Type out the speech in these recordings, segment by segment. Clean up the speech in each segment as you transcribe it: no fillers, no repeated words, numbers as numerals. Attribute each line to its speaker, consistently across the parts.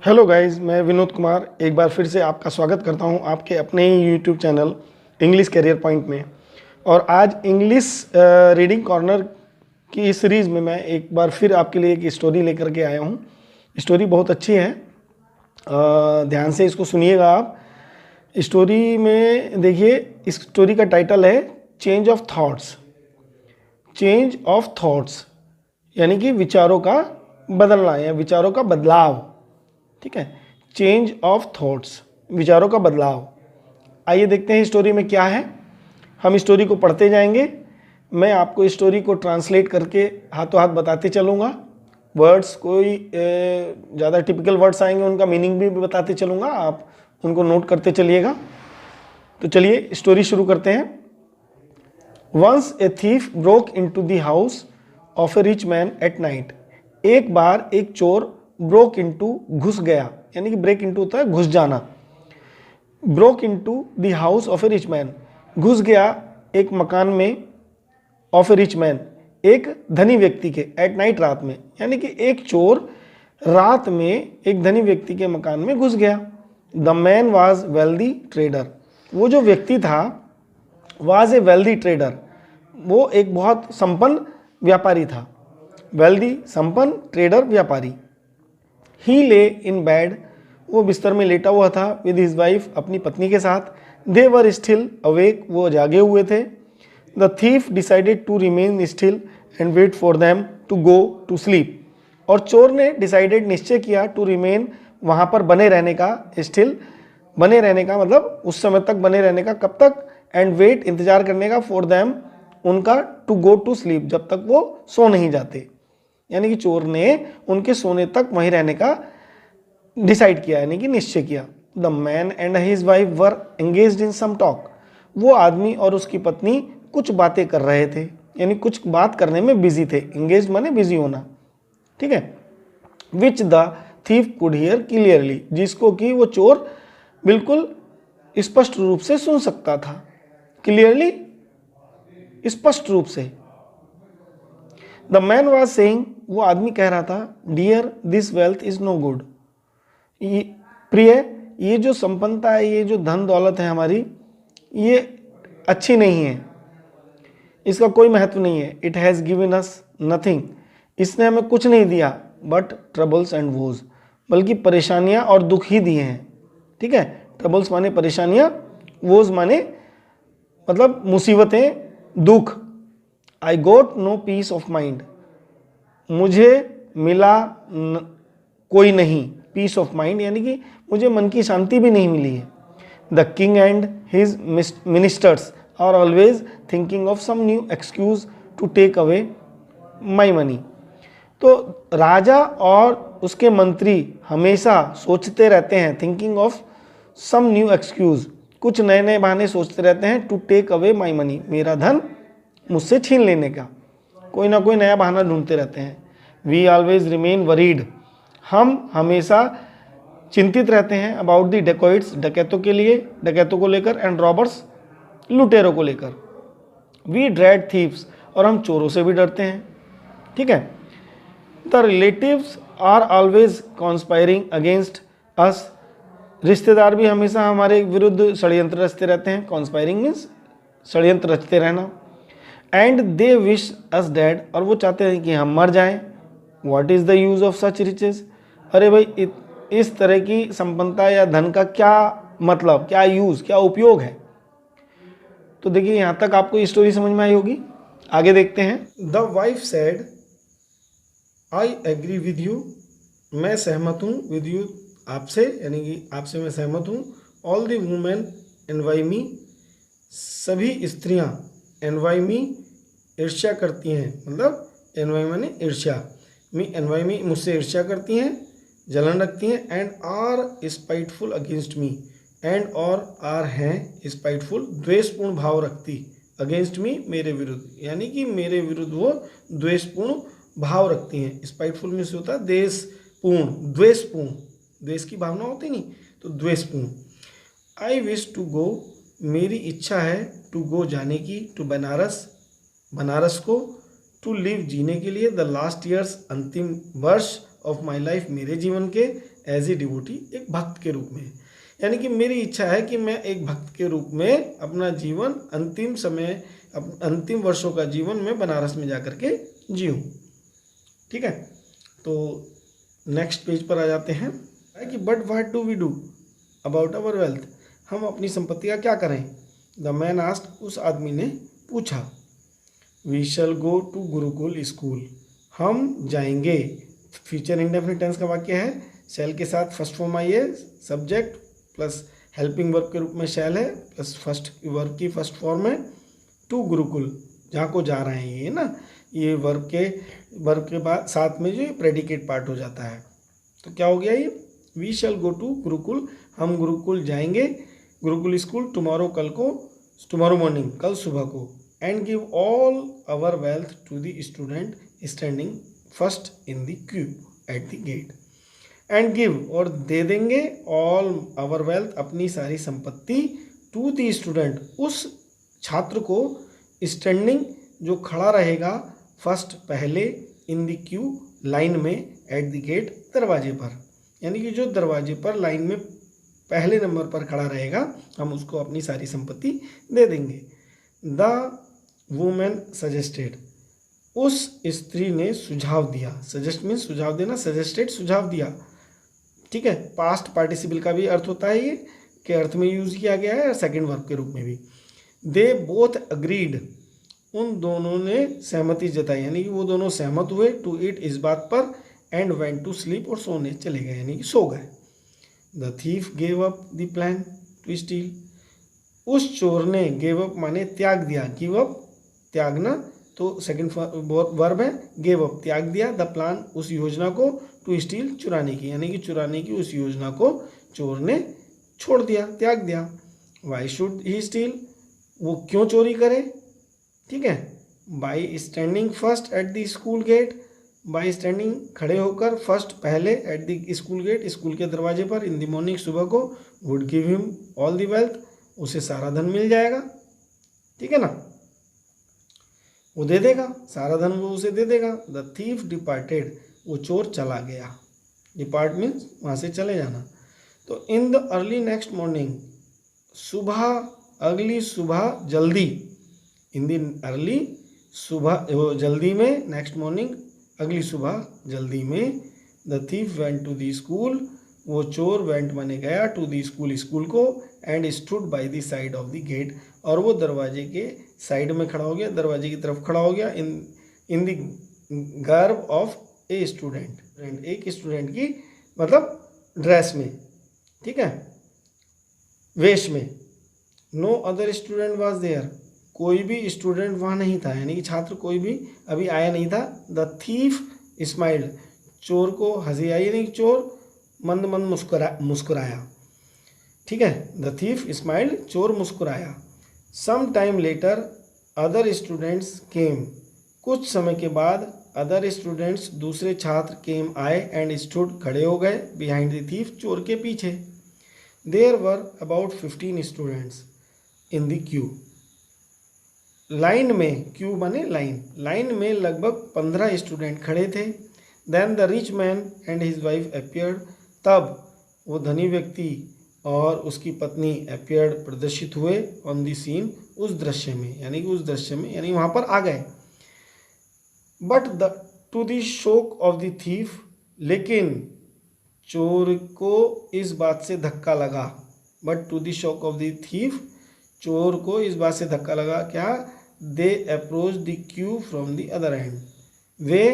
Speaker 1: Hello guys, मैं विनोद कुमार एक बार फिर से आपका स्वागत करता हूं आपके अपने ही YouTube channel English career point में। और आज इंग्लिश रीडिंग कॉर्नर की इस सीरीज़ में मैं एक बार फिर आपके लिए एक स्टोरी लेकर के आया हूं। स्टोरी बहुत अच्छी है, ध्यान से इसको सुनिएगा आप। स्टोरी में देखिए, इस स्टोरी का टाइटल है change of thoughts. Change of thoughts यानी कि विचारों का बदलना या विचारों का बदलाव। ठीक है, चेंज ऑफ थॉट्स, विचारों का बदलाव। आइए देखते हैं स्टोरी में क्या है। हम स्टोरी को पढ़ते जाएंगे, मैं आपको स्टोरी को ट्रांसलेट करके हाथों हाथ बताते चलूँगा। वर्ड्स कोई ज़्यादा टिपिकल वर्ड्स आएंगे, उनका मीनिंग भी बताते चलूँगा, आप उनको नोट करते चलिएगा। तो चलिए स्टोरी शुरू करते हैं। Once a thief broke into the house of a rich man at night. एक बार एक चोर ब्रोक इनटू घुस गया, यानी कि ब्रेक इनटू होता है घुस जाना। Broke into the house of a rich man, घुस गया एक मकान में, ऑफ ए रिच मैन, एक धनी व्यक्ति के, एट नाइट, रात में। यानी कि एक चोर रात में एक धनी व्यक्ति के मकान में घुस गया। The man was wealthy trader, वो जो व्यक्ति था वाज ए वेल्दी ट्रेडर, वो एक बहुत संपन्न व्यापारी था। वेल्दी संपन्न, ट्रेडर व्यापारी। ही ले इन बेड, वो बिस्तर में लेटा हुआ था, विद हिज वाइफ, अपनी पत्नी के साथ। दे वर स्टिल अवेक, वो जागे हुए थे। The thief decided to remain still and wait for them to go to sleep, और चोर ने डिसाइडेड, निश्चय किया, टू रिमेन, वहाँ पर बने रहने का, स्टिल बने रहने का मतलब उस समय तक बने रहने का, कब तक, एंड वेट, इंतजार करने का, फॉर देम, उनका, टू गो टू स्लीप, जब तक वो सो नहीं जाते। यानी कि चोर ने उनके सोने तक वहीं रहने का डिसाइड किया, यानी कि निश्चय किया। The man and his wife were engaged in some talk, वो आदमी और उसकी पत्नी कुछ बातें कर रहे थे, यानी कुछ बात करने में बिजी थे। एंगेज माने बिजी होना, ठीक है। Which the thief could hear clearly, जिसको कि वो चोर बिल्कुल स्पष्ट रूप से सुन सकता था। क्लियरली, स्पष्ट रूप से। द मैन वॉज सेइंग, वो आदमी कह रहा था, dear this wealth is no good, प्रिय, ये जो संपन्नता है, ये जो धन दौलत है हमारी, ये अच्छी नहीं है, इसका कोई महत्व नहीं है। It has given us nothing, इसने हमें कुछ नहीं दिया, बट ट्रबल्स एंड वोज, बल्कि परेशानियां और दुख ही दिए हैं। ठीक है, ट्रबल्स माने परेशानियां, वोज माने मतलब मुसीबतें, दुख। आई गोट नो पीस ऑफ माइंड, मुझे मिला कोई नहीं, पीस ऑफ माइंड यानी कि मुझे मन की शांति भी नहीं मिली है। The king and his ministers are always thinking of some new excuse to take away my money. तो राजा और उसके मंत्री हमेशा सोचते रहते हैं, thinking of some new excuse, कुछ नए नए बहाने सोचते रहते हैं, to take away my money, मेरा धन मुझसे छीन लेने का, कोई ना कोई नया बहाना ढूंढते रहते हैं। वी ऑलवेज रिमेन वरीड, हम हमेशा चिंतित रहते हैं, अबाउट द डेकोइट्स, डकैतों के लिए, डकैतों को लेकर, एंड रॉबर्स, लुटेरों को लेकर। वी ड्रेड थीव्स, और हम चोरों से भी डरते हैं। ठीक है। The relatives are always conspiring against us, रिश्तेदार भी हमेशा हमारे विरुद्ध षड्यंत्र रचते रहते हैं। कॉन्स्पायरिंग मीन्स षड्यंत्र रचते रहना। And they wish us dead, और वो चाहते हैं कि हम मर जाएं। What is the use of such riches, अरे भाई इस तरह की संपन्नता या धन का क्या मतलब, क्या यूज़, क्या उपयोग है। तो देखिए यहाँ तक आपको ये स्टोरी समझ में आई होगी। आगे देखते हैं। The wife said, I agree with you, मैं सहमत हूँ, विद यू, आपसे, यानी कि आपसे मैं सहमत हूँ। ऑल द वुमेन एनवाई मी, सभी स्त्रियाँ, एनवाई मी, ईर्ष्या करती हैं, मतलब एनवाई माने ईर्ष्या, मी एनवाई मी, मुझसे ईर्ष्या करती हैं, जलन रखती हैं। And are spiteful against me, and और आर हैं स्पाइटफुल, द्वेषपूर्ण भाव रखती, अगेंस्ट मी, मेरे विरुद्ध, यानी कि मेरे विरुद्ध वो द्वेषपूर्ण भाव रखती हैं। स्पाइटफुल मीन्स होता है देशपूर्ण, द्वेषपूर्ण, द्वेष की भावना होती नहीं, तो द्वेषपूर्ण। आई विश टू गो, मेरी इच्छा है, टू गो, जाने की, टू बनारस, बनारस को, टू लिव, जीने के लिए, द लास्ट ईयर्स, अंतिम वर्ष, ऑफ माई लाइफ, मेरे जीवन के, एज ए डिवोटी, एक भक्त के रूप में। यानी कि मेरी इच्छा है कि मैं एक भक्त के रूप में अपना जीवन अंतिम समय, अंतिम वर्षों का जीवन में बनारस में जाकर के जीऊँ। ठीक है, तो नेक्स्ट पेज पर आ जाते हैं कि but what do we do about our wealth, हम अपनी संपत्ति का क्या करें। द मैन आस्क्ड, उस आदमी ने पूछा। We shall go to Gurukul school, हम जाएंगे। फ्यूचर इंडेफिनिट टेंस का वाक्य है, शैल के साथ फर्स्ट फॉर्म आई है, सब्जेक्ट प्लस हेल्पिंग वर्ब के रूप में शैल है, प्लस फर्स्ट वर्ब की फर्स्ट फॉर्म है टू गुरुकुल, जहाँ को जा रहे हैं ये ना, ये वर्ब के बाद साथ में जो प्रेडिकेट पार्ट हो जाता है। तो क्या हो गया ये, we shall go to Gurukul, हम गुरुकुल जाएंगे, गुरुकुल स्कूल टुमारो, कल को, टुमारो मॉर्निंग, कल सुबह को, and give all our wealth to the student standing first in the queue at the gate. And give, और दे देंगे, ऑल आवर वेल्थ, अपनी सारी संपत्ति, टू द स्टूडेंट, उस छात्र को, स्टैंडिंग, जो खड़ा रहेगा, फर्स्ट, पहले, इन द क्यू, लाइन में, एट द गेट, दरवाजे पर, यानी कि जो दरवाजे पर लाइन में पहले नंबर पर खड़ा रहेगा, हम उसको अपनी सारी संपत्ति दे देंगे। द वुमेन सजेस्टेड, उस स्त्री ने सुझाव दिया। सजेस्ट मीन सुझाव देना, सजेस्टेड सुझाव दिया। ठीक है, पास्ट पार्टिसिपल का भी अर्थ होता है ये, के अर्थ में यूज किया गया है, और सेकंड वर्ब के रूप में भी। दे बोथ अग्रीड, उन दोनों ने सहमति जताई, यानी कि वो दोनों सहमत हुए, टू इट, इस बात पर, एंड वेंट टू स्लीप, और सोने चले गए, यानी कि सो गए। The thief gave up the plan to steal, उस चोर ने, गेव अप माने त्याग दिया, गिव अप त्यागना, तो सेकंड वर्ब है, गेव अप त्याग दिया, द प्लान उस योजना को, टू स्टील चुराने की, यानी कि चुराने की उस योजना को चोर ने छोड़ दिया, त्याग दिया। वाई शुड ही स्टील, वो क्यों चोरी करे। ठीक है, by standing first at the school gate, by standing खड़े होकर, फर्स्ट पहले, at the school gate school के दरवाजे पर, इन द मॉर्निंग सुबह को, would give him all the wealth, उसे सारा धन मिल जाएगा। ठीक है ना, वो दे देगा सारा धन, वो उसे दे देगा। द थीफ डिपार्टेड, वो चोर चला गया। डिपार्ट मीन्स वहाँ से चले जाना। तो in the early next morning, सुबह, अगली सुबह, जल्दी, इन द अर्ली, सुबह जल्दी में, नेक्स्ट मॉर्निंग अगली सुबह जल्दी में। The thief went to the school, वो चोर, वेंट माने गया, टू द स्कूल, स्कूल को, and stood by the side of the gate, और वो दरवाजे के साइड में खड़ा हो गया, दरवाजे की तरफ खड़ा हो गया, in the garb of a student, एक स्टूडेंट की मतलब ड्रेस में। ठीक है, वेश में। No other student was there, कोई भी स्टूडेंट वहाँ नहीं था, यानी कि छात्र कोई भी अभी आया नहीं था। द थीफ स्माइल्ड, चोर को हंसी आई, यानी कि चोर मंद मंद मुस्कुराया। ठीक है, द थीफ स्माइल्ड, चोर मुस्कुराया। Some time later other students came, कुछ समय के बाद अदर स्टूडेंट्स, दूसरे छात्र, केम आए, एंड स्टूड खड़े हो गए, बिहाइंड द थीफ, चोर के पीछे। There were about 15 students in the queue, line में, क्यू माने लाइन, लाइन में लगभग 15 स्टूडेंट खड़े थे। Then the rich man and his wife appeared, तब वो धनी व्यक्ति और उसकी पत्नी अपीयर्ड, प्रदर्शित हुए, ऑन द सीन, उस दृश्य में, यानी कि उस दृश्य में, यानी वहाँ पर आ गए। But the to the shock of the thief, लेकिन चोर को इस बात से धक्का लगा। But to the shock of the thief, चोर को इस बात से धक्का लगा, क्या, they approach the queue from the other end, वे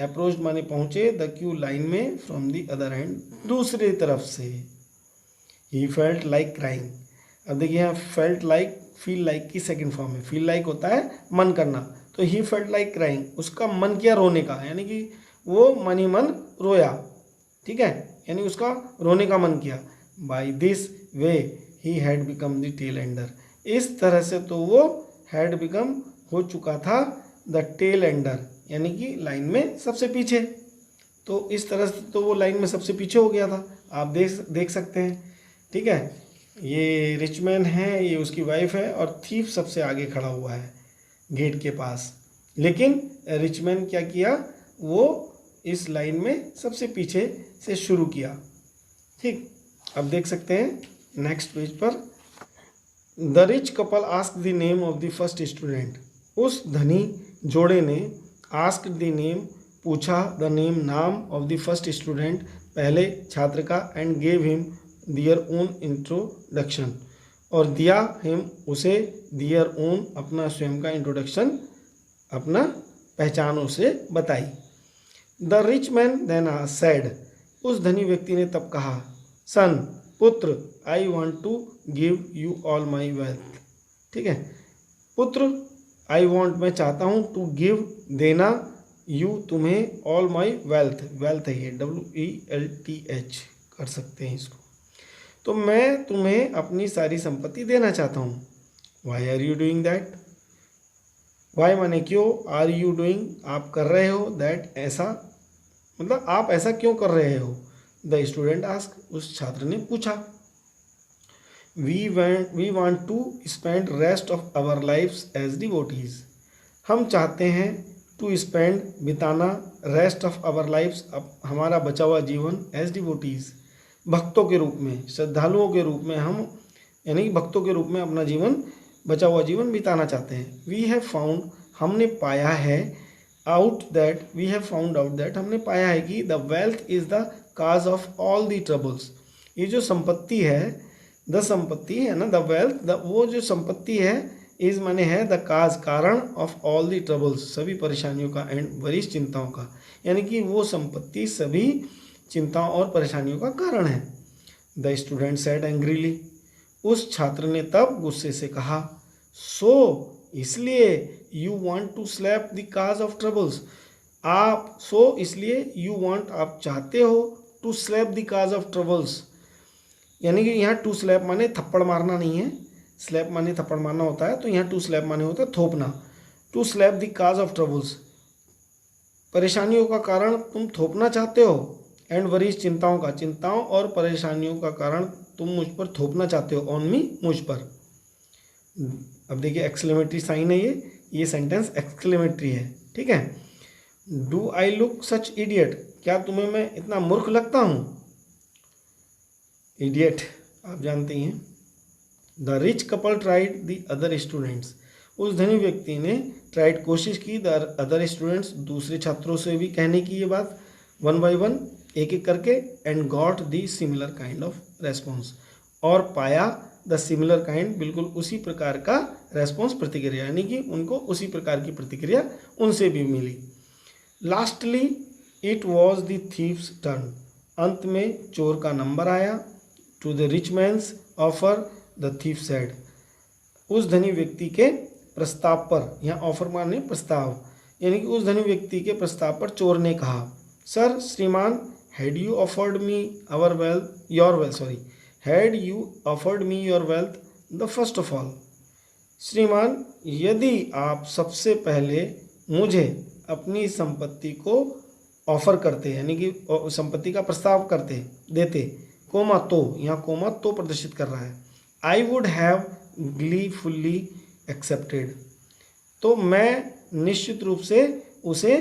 Speaker 1: अप्रोच माने पहुंचे, द क्यू लाइन में, फ्रॉम द अदर एंड, दूसरी तरफ से। ही फेल्ट लाइक क्राइंग, अब देखिए यहाँ फेल्ट लाइक, फील लाइक की सेकंड फॉर्म है। फील लाइक होता है मन करना, तो ही फेल्ट लाइक क्राइंग, उसका मन किया रोने का, यानी कि वो मन ही मन रोया। ठीक है, यानी उसका रोने का मन किया। By this way he had become the tail ender, इस तरह से तो वो हैड बिकम हो चुका था द टेल एंडर, यानी कि लाइन में सबसे पीछे। तो इस तरह से तो वो लाइन में सबसे पीछे हो गया था, आप देख सकते हैं। ठीक है, ये रिचमैन है, ये उसकी वाइफ है, और थीफ सबसे आगे खड़ा हुआ है गेट के पास। लेकिन रिचमैन क्या किया, वो इस लाइन में सबसे पीछे से शुरू किया। ठीक, अब देख सकते हैं नेक्स्ट पेज पर, the rich couple ask the name of the first student. उस धनी जोड़े ने आस्क द नेम, पूछा, द नेम, नाम, ऑफ द फर्स्ट स्टूडेंट, पहले छात्र का, and gave him their own introduction, और दिया हिम उसे, दियर ओन अपना स्वयं का इंट्रोडक्शन, अपना पहचान उसे बताई। The rich man then said, उस धनी व्यक्ति ने तब कहा, सन, पुत्र, I want to give you all my wealth. ठीक है, पुत्र, आई वॉन्ट मैं चाहता हूँ, टू गिव देना, यू तुम्हें, ऑल माई वेल्थ, वेल्थ है ये WELTH कर सकते हैं इसको, तो मैं तुम्हें अपनी सारी संपत्ति देना चाहता हूँ। Why are you doing that, why माने क्यों, आर यू डूइंग आप कर रहे हो, दैट ऐसा मतलब आप ऐसा क्यों कर रहे हो। द स्टूडेंट आस्क, उस छात्र ने पूछा। We want to spend rest of our lives as devotees, हम चाहते हैं टू स्पेंड बिताना, रेस्ट ऑफ आवर लाइफ्स हमारा बचा हुआ जीवन, एज डिवोटीज भक्तों के रूप में, श्रद्धालुओं के रूप में, हम यानी कि भक्तों के रूप में अपना जीवन, बचा हुआ जीवन बिताना चाहते हैं। वी हैव फाउंड, हमने पाया है, out that, we have found out that, हमने पाया है कि the wealth is the cause of all the troubles, ये जो संपत्ति है, द संपत्ति है ना, द वेल्थ, वो जो संपत्ति है, इज माने है, द काज कारण, ऑफ ऑल द ट्रबल्स सभी परेशानियों का, एंड वरिष्ठ चिंताओं का, यानी कि वो संपत्ति सभी चिंताओं और परेशानियों का कारण है। द स्टूडेंट सेड एंग्रीली, उस छात्र ने तब गुस्से से कहा, सो इसलिए, you want to slap the cause of troubles, आप, सो इसलिए, यू वांट आप चाहते हो, to slap the cause of troubles, यानी कि यहाँ टू स्लैप माने थप्पड़ मारना नहीं है, स्लैप माने थप्पड़ मारना होता है, तो यहाँ टू स्लैप माने होता है थोपना। To slap the cause of troubles, परेशानियों का कारण तुम थोपना चाहते हो, एंड वरीज चिंताओं का, चिंताओं और परेशानियों का कारण तुम मुझ पर थोपना चाहते हो, ऑन मी, मुझ पर। अब देखिए एक्सक्लेमेटरी साइन है ये सेंटेंस एक्सक्लेमेटरी है। ठीक है, do I look such idiot, क्या तुम्हें मैं इतना मूर्ख लगता हूँ। इडियट आप जानते ही हैं। The rich couple tried the other students, उस धनी व्यक्ति ने ट्राइड कोशिश की, द अदर स्टूडेंट्स दूसरे छात्रों से भी कहने की ये बात, वन बाय वन एक एक करके, and got the similar kind of response, और पाया द सिमिलर काइंड, बिल्कुल उसी प्रकार का रेस्पॉन्स, प्रतिक्रिया, यानी कि उनको उसी प्रकार की प्रतिक्रिया उनसे भी मिली। Lastly it was the thief's turn, अंत में चोर का नंबर आया। To the rich man's offer the thief said, उस धनी व्यक्ति के प्रस्ताव पर, यहाँ ऑफर माने प्रस्ताव, यानी कि उस धनी व्यक्ति के प्रस्ताव पर चोर ने कहा, सर, श्रीमान, had you offered me our wealth, your wealth, sorry, had you offered me your wealth the first of all, श्रीमान, यदि आप सबसे पहले मुझे अपनी संपत्ति को ऑफर करते, यानी कि संपत्ति का प्रस्ताव करते, देते, कोमा तो, यहाँ कोमा तो प्रदर्शित कर रहा है, आई वुड हैव ग्लीफुल्ली एक्सेप्टेड, तो मैं निश्चित रूप से उसे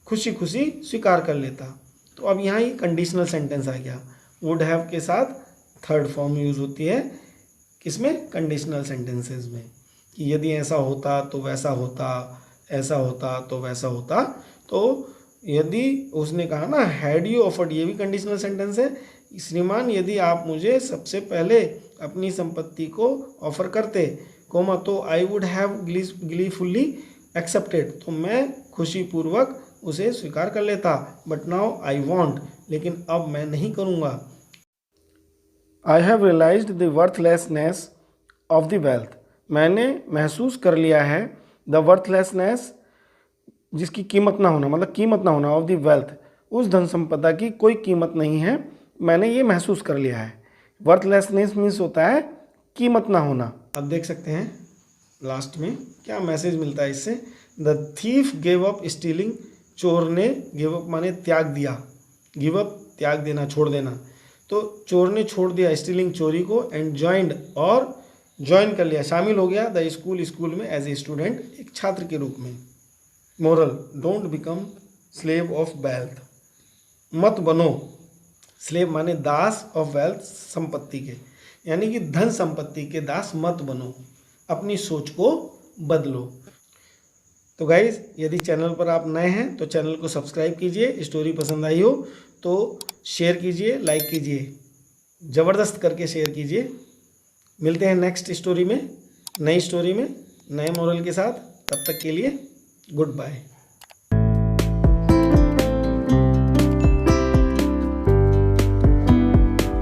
Speaker 1: खुशी खुशी स्वीकार कर लेता। तो अब यहाँ ही कंडीशनल सेंटेंस आ गया, वुड हैव के साथ थर्ड फॉर्म यूज़ होती है, किसमें, कंडीशनल सेंटेंसेस में, कि यदि ऐसा होता तो वैसा होता, ऐसा होता तो वैसा होता। तो यदि उसने कहा ना, हैड यू ऑफर्ड, ये भी कंडीशनल सेंटेंस है, श्रीमान, यदि आप मुझे सबसे पहले अपनी संपत्ति को ऑफर करते, कोमा तो, आई वुड हैव ग्लीफुल्ली एक्सेप्टेड, तो मैं खुशीपूर्वक उसे स्वीकार कर लेता, बट नाउ आई वॉन्ट, लेकिन अब मैं नहीं करूँगा। I have realised the worthlessness of the wealth, मैंने महसूस कर लिया है, द वर्थलेसनेस, जिसकी कीमत ना होना, मतलब कीमत ना होना, ऑफ द वेल्थ, उस धन संपदा की कोई कीमत नहीं है, मैंने ये महसूस कर लिया है। वर्थलेसनेस मीन्स होता है कीमत ना होना। अब देख सकते हैं लास्ट में क्या मैसेज मिलता है इससे, the thief gave up stealing, चोर ने, गिव अप माने त्याग दिया, गिव अप त्याग देना, छोड़ देना, तो चोर ने छोड़ दिया स्टीलिंग, चोरी को, एंड ज्वाइंड, और ज्वाइन कर लिया, शामिल हो गया, द स्कूल, स्कूल में, एज ए स्टूडेंट, एक छात्र के रूप में। Moral, don't become slave of wealth, मत बनो स्लेव माने दास ऑफ वेल्थ, संपत्ति के, यानी कि धन संपत्ति के दास मत बनो, अपनी सोच को बदलो। तो गाइज, यदि चैनल पर आप नए हैं तो चैनल को सब्सक्राइब कीजिए, स्टोरी पसंद आई हो तो शेयर कीजिए, लाइक कीजिए, ज़बरदस्त करके शेयर कीजिए। मिलते हैं नेक्स्ट स्टोरी में, नई स्टोरी में, नए मॉरल के साथ। तब तक के लिए गुड बाय।